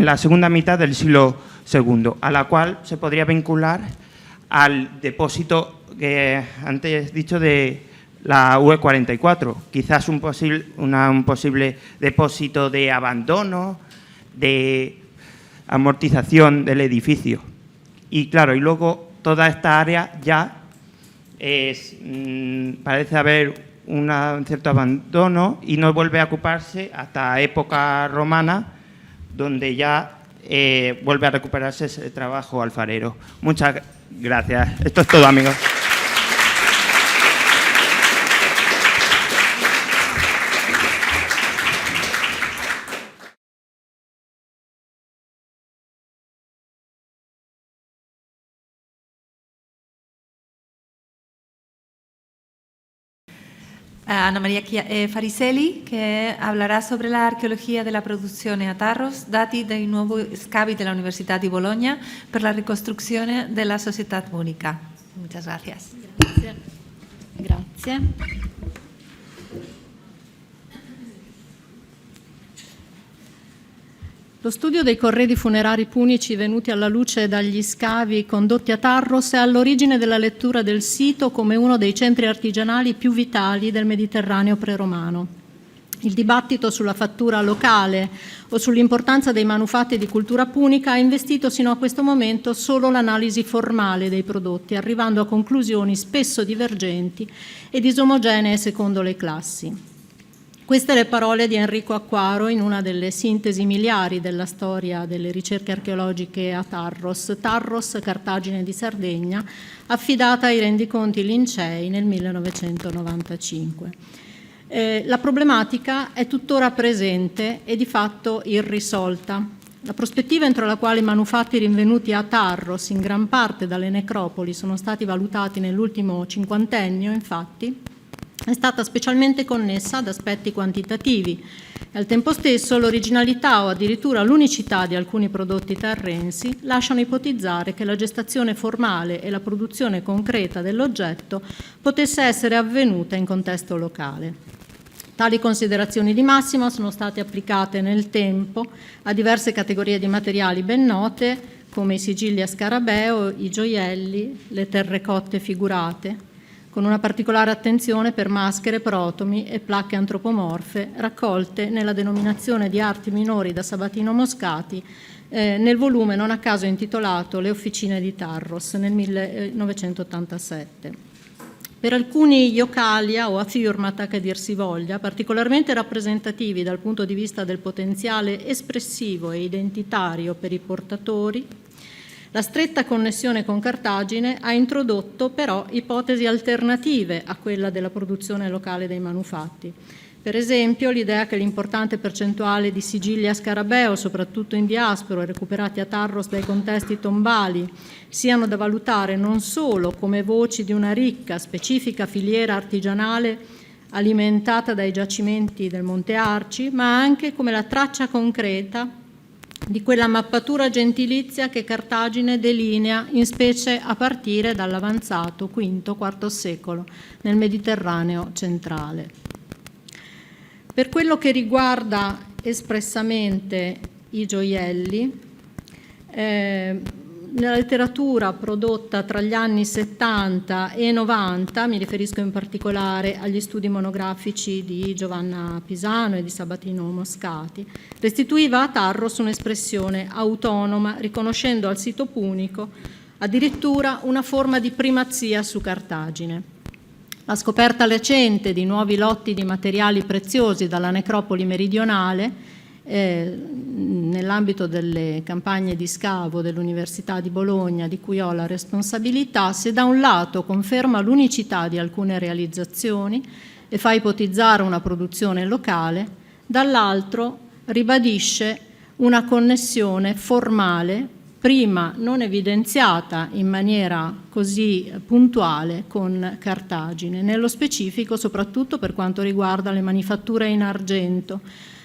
S8: la segunda mitad del siglo II, a la cual se podría vincular al depósito que antes he dicho de la UE44, quizás un posible depósito de abandono, de amortización del edificio. Y claro, y luego toda esta área ya parece haber un cierto abandono y no vuelve a ocuparse hasta época romana, donde ya vuelve a recuperarse ese trabajo alfarero. Muchas gracias. Esto es todo, amigos.
S9: Ana Maria Fariselli, che hablará sobre la arqueología de la produzione a Tarros, dati dai nuovi scavi della Università di Bologna per la ricostruzione della società unica. Muchas gracias.
S1: Grazie. Grazie. Lo studio dei corredi funerari punici venuti alla luce dagli scavi condotti a Tarros è all'origine della lettura del sito come uno dei centri artigianali più vitali del Mediterraneo preromano. Il dibattito sulla fattura locale o sull'importanza dei manufatti di cultura punica ha investito sino a questo momento solo l'analisi formale dei prodotti, arrivando a conclusioni spesso divergenti e disomogenee secondo le classi. Queste le parole di Enrico Acquaro in una delle sintesi miliari della storia delle ricerche archeologiche a Tarros, Cartagine di Sardegna, affidata ai rendiconti Lincei nel 1995. La problematica è tuttora presente e di fatto irrisolta. La prospettiva entro la quale i manufatti rinvenuti a Tarros in gran parte dalle necropoli sono stati valutati nell'ultimo cinquantennio, infatti, è stata specialmente connessa ad aspetti quantitativi e al tempo stesso l'originalità o addirittura l'unicità di alcuni prodotti tarrensi lasciano ipotizzare che la gestazione formale e la produzione concreta dell'oggetto potesse essere avvenuta in contesto locale. Tali considerazioni di massima sono state applicate nel tempo a diverse categorie di materiali ben note come i sigilli a scarabeo, i gioielli, le terrecotte figurate, con una particolare attenzione per maschere, protomi e placche antropomorfe raccolte nella denominazione di arti minori da Sabatino Moscati nel volume non a caso intitolato Le officine di Tarros nel 1987. Per alcuni iocalia o affirmata, che dir si voglia, particolarmente rappresentativi dal punto di vista del potenziale espressivo e identitario per i portatori, la stretta connessione con Cartagine ha introdotto però ipotesi alternative a quella della produzione locale dei manufatti. Per esempio, l'idea che l'importante percentuale di sigilli a scarabeo, soprattutto in diaspora, recuperati a Tarros dai contesti tombali, siano da valutare non solo come voci di una ricca, specifica filiera artigianale alimentata dai giacimenti del Monte Arci, ma anche come la traccia concreta di quella mappatura gentilizia che Cartagine delinea, in specie a partire dall'avanzato V-IV secolo nel Mediterraneo centrale. Per quello che riguarda espressamente i gioielli, nella letteratura prodotta tra gli anni 70 e 90, mi riferisco in particolare agli studi monografici di Giovanna Pisano e di Sabatino Moscati, restituiva a Tarros un'espressione autonoma, riconoscendo al sito punico addirittura una forma di primazia su Cartagine. La scoperta recente di nuovi lotti di materiali preziosi dalla necropoli meridionale nell'ambito delle campagne di scavo dell'Università di Bologna, di cui ho la responsabilità, se da un lato conferma l'unicità di alcune realizzazioni e fa ipotizzare una produzione locale, dall'altro ribadisce una connessione formale, prima non evidenziata in maniera così puntuale con Cartagine, nello specifico soprattutto per quanto riguarda le manifatture in argento,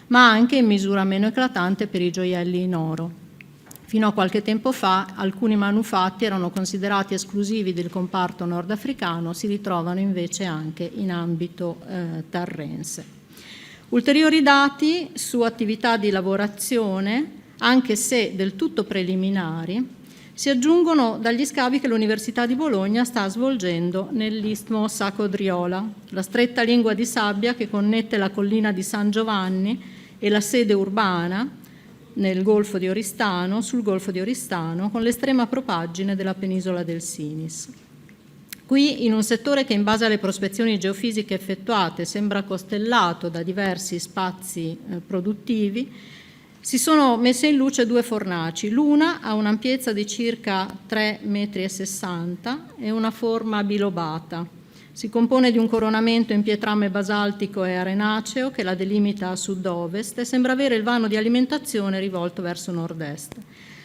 S1: ma anche in misura meno eclatante per i gioielli in oro. Fino a qualche tempo fa alcuni manufatti erano considerati esclusivi del comparto nordafricano, si ritrovano invece anche in ambito tarrense. Ulteriori dati su attività di lavorazione, anche se del tutto preliminari, si aggiungono dagli scavi che l'Università di Bologna sta svolgendo nell'Istmo Sacco-Driola, la stretta lingua di sabbia che connette la collina di San Giovanni e la sede urbana sul Golfo di Oristano con l'estrema propaggine della penisola del Sinis. Qui, in un settore che in base alle prospezioni geofisiche effettuate sembra costellato da diversi spazi produttivi, si sono messe in luce due fornaci. L'una ha un'ampiezza di circa 3,60 metri e una forma bilobata. Si compone di un coronamento in pietrame basaltico e arenaceo che la delimita a sud-ovest e sembra avere il vano di alimentazione rivolto verso nord-est.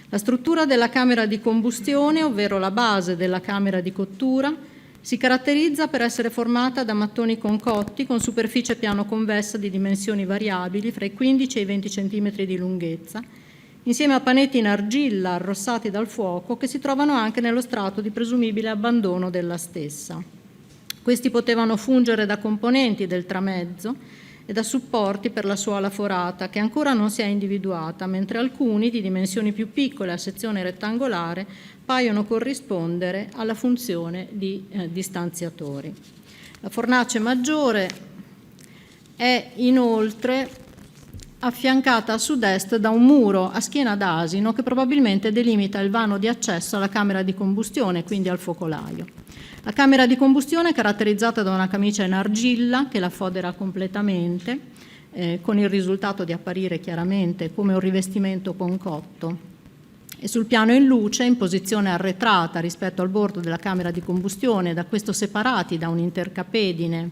S1: La struttura della camera di combustione, ovvero la base della camera di cottura, Si caratterizza per essere formata da mattoni concotti con superficie piano convessa di dimensioni variabili fra i 15 e i 20 cm di lunghezza, insieme a panetti in argilla arrossati dal fuoco che si trovano anche nello strato di presumibile abbandono della stessa. Questi potevano fungere da componenti del tramezzo e da supporti per la suola forata, che ancora non si è individuata, mentre alcuni, di dimensioni più piccole a sezione rettangolare, paiono corrispondere alla funzione di distanziatori. La fornace maggiore è inoltre affiancata a sud-est da un muro a schiena d'asino che probabilmente delimita il vano di accesso alla camera di combustione, quindi al focolaio. La camera di combustione è caratterizzata da una camicia in argilla che la fodera completamente, con il risultato di apparire chiaramente come un rivestimento concotto. E sul piano in luce, in posizione arretrata rispetto al bordo della camera di combustione, da questo separati da un'intercapedine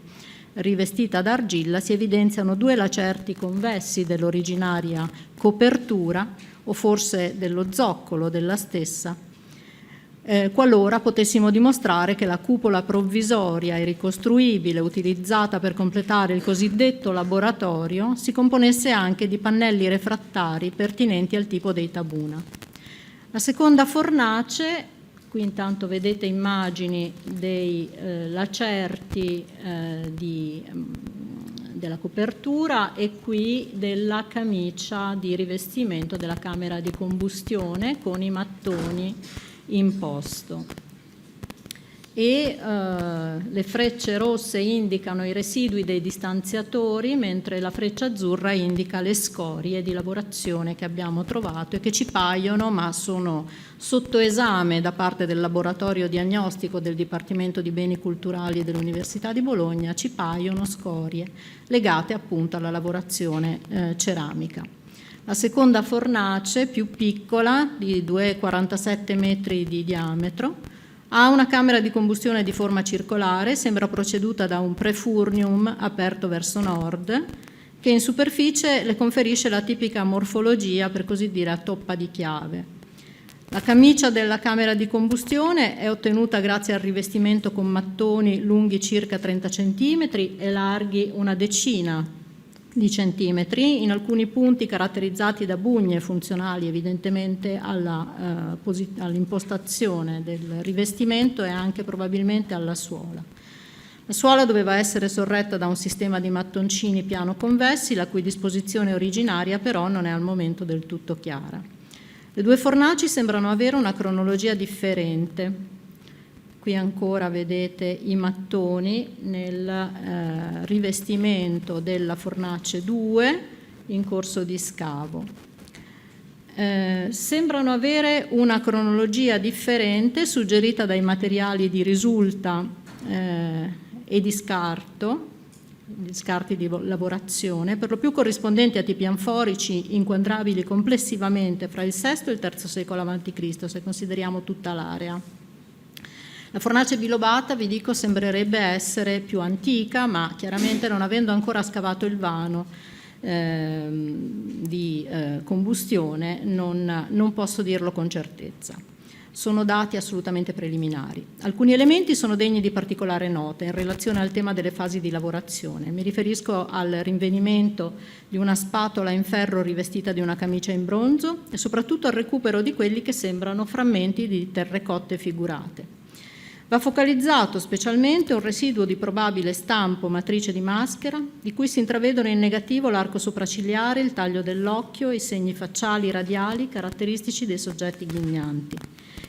S1: rivestita d'argilla, si evidenziano 2 lacerti convessi dell'originaria copertura o forse dello zoccolo della stessa, qualora potessimo dimostrare che la cupola provvisoria e ricostruibile utilizzata per completare il cosiddetto laboratorio si componesse anche di pannelli refrattari pertinenti al tipo dei tabuna. La seconda fornace, qui intanto vedete immagini dei lacerti della copertura e qui della camicia di rivestimento della camera di combustione con i mattoni in posto. E le frecce rosse indicano i residui dei distanziatori, mentre la freccia azzurra indica le scorie di lavorazione che abbiamo trovato e che ci paiono, ma sono sotto esame da parte del laboratorio diagnostico del Dipartimento di Beni Culturali dell'Università di Bologna, ci paiono scorie legate appunto alla lavorazione ceramica. La seconda fornace, più piccola, di 2,47 metri di diametro, ha una camera di combustione di forma circolare, sembra proceduta da un prefurnium aperto verso nord, che in superficie le conferisce la tipica morfologia, per così dire, a toppa di chiave. La camicia della camera di combustione è ottenuta grazie al rivestimento con mattoni lunghi circa 30 cm e larghi una decina di centimetri, in alcuni punti caratterizzati da bugne funzionali evidentemente all'impostazione del rivestimento e anche probabilmente alla suola. La suola doveva essere sorretta da un sistema di mattoncini piano convessi, la cui disposizione originaria però non è al momento del tutto chiara. Le 2 fornaci sembrano avere una cronologia differente. Qui ancora vedete i mattoni nel rivestimento della fornace 2 in corso di scavo. Sembrano avere una cronologia differente suggerita dai materiali di risulta e di scarto, gli scarti di lavorazione, per lo più corrispondenti a tipi anforici inquadrabili complessivamente fra il VI e il III secolo a.C., se consideriamo tutta l'area. La fornace bilobata, vi dico, sembrerebbe essere più antica, ma chiaramente non avendo ancora scavato il vano di combustione non posso dirlo con certezza. Sono dati assolutamente preliminari. Alcuni elementi sono degni di particolare nota in relazione al tema delle fasi di lavorazione. Mi riferisco al rinvenimento di una spatola in ferro rivestita di una camicia in bronzo e soprattutto al recupero di quelli che sembrano frammenti di terrecotte figurate. Va focalizzato specialmente un residuo di probabile stampo matrice di maschera, di cui si intravedono in negativo l'arco sopraccigliare, il taglio dell'occhio e i segni facciali radiali caratteristici dei soggetti ghignanti.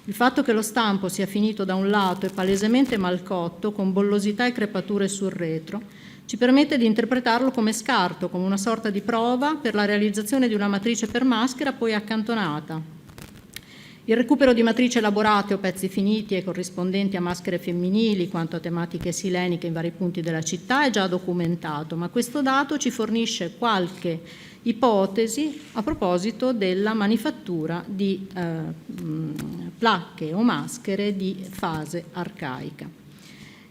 S1: Il fatto che lo stampo sia finito da un lato e palesemente malcotto, con bollosità e crepature sul retro, ci permette di interpretarlo come scarto, come una sorta di prova per la realizzazione di una matrice per maschera poi accantonata. Il recupero di matrici elaborate o pezzi finiti e corrispondenti a maschere femminili quanto a tematiche sileniche in vari punti della città è già documentato, ma questo dato ci fornisce qualche ipotesi a proposito della manifattura di placche o maschere di fase arcaica.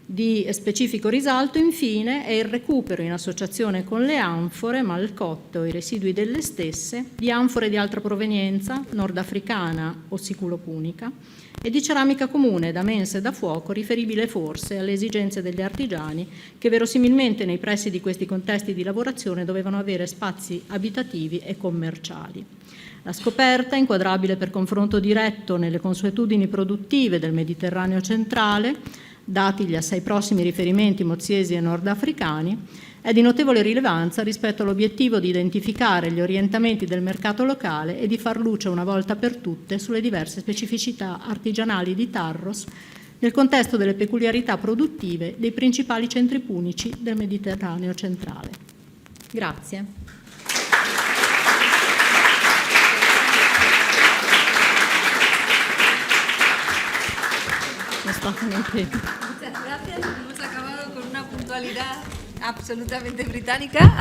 S1: Di specifico risalto, infine, è il recupero in associazione con le anfore malcotte o i residui delle stesse di anfore di altra provenienza, nordafricana o siculo-punica, e di ceramica comune da mensa e da fuoco, riferibile forse alle esigenze degli artigiani che verosimilmente nei pressi di questi contesti di lavorazione dovevano avere spazi abitativi e commerciali. La scoperta, inquadrabile per confronto diretto nelle consuetudini produttive del Mediterraneo centrale, dati gli assai prossimi riferimenti moziesi e nordafricani, è di notevole rilevanza rispetto all'obiettivo di identificare gli orientamenti del mercato locale e di far luce una volta per tutte sulle diverse specificità artigianali di Tarros nel contesto delle peculiarità produttive dei principali centri punici del Mediterraneo centrale. Grazie.
S9: Muchas gracias. Hemos acabado con una puntualidad absolutamente británica.